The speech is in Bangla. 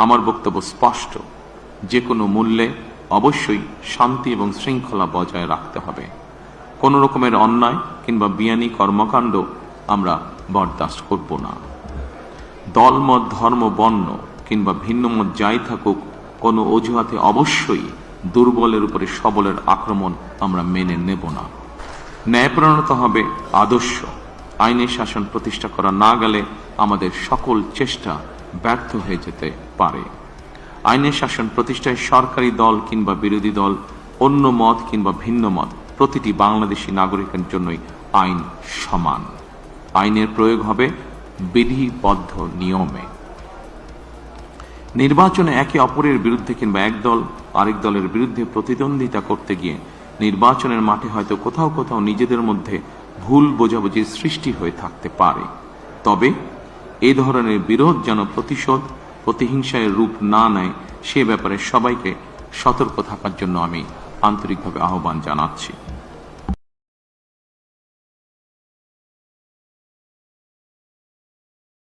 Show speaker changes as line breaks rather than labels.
আমার বক্তব্য স্পষ্ট, যে কোনো মূল্যে অবশ্যই শান্তি এবং শৃঙ্খলা বজায় রাখতে হবে। কোন রকমের অন্যায় কিংবা বিয়ানি কর্মকাণ্ড আমরা বরদাস্ত করব না। দলমত, ধর্ম, বর্ণ কিংবা ভিন্ন মত যাই থাকুক, কোনো অজুহাতে অবশ্যই দুর্বলের উপরে সবলের আক্রমণ আমরা মেনে নেব না। ন্যায়পরায়ণতা হবে আদর্শ। আইনের শাসন প্রতিষ্ঠা করা না গেলে আমাদের সকল চেষ্টা ব্যর্থ হয়ে যেতে পারে। আইনের শাসন প্রতিষ্ঠায় সরকারি দল কিংবা বিরোধী দল, অন্য মত কিংবা ভিন্ন মত, প্রতিটি বাংলাদেশী নাগরিকের জন্যই আইন সমান। আইনের প্রয়োগ হবে বিধিবদ্ধ নিয়মে। নির্বাচনে একে অপরের বিরুদ্ধে কিংবা এক দল আরেক দলের বিরুদ্ধে প্রতিদ্বন্দ্বিতা করতে গিয়ে নির্বাচনের মাঠে হয়তো কোথাও কোথাও নিজেদের মধ্যে ভুল বোঝাবুঝির সৃষ্টি হয়ে থাকতে পারে। তবে এ ধরনের বিরোধ যেন প্রতিহিংসায় রূপ না নেয়, সে ব্যাপারে সবাইকে সতর্ক থাকার জন্য আমি আন্তরিকভাবে আহ্বান জানাচ্ছি।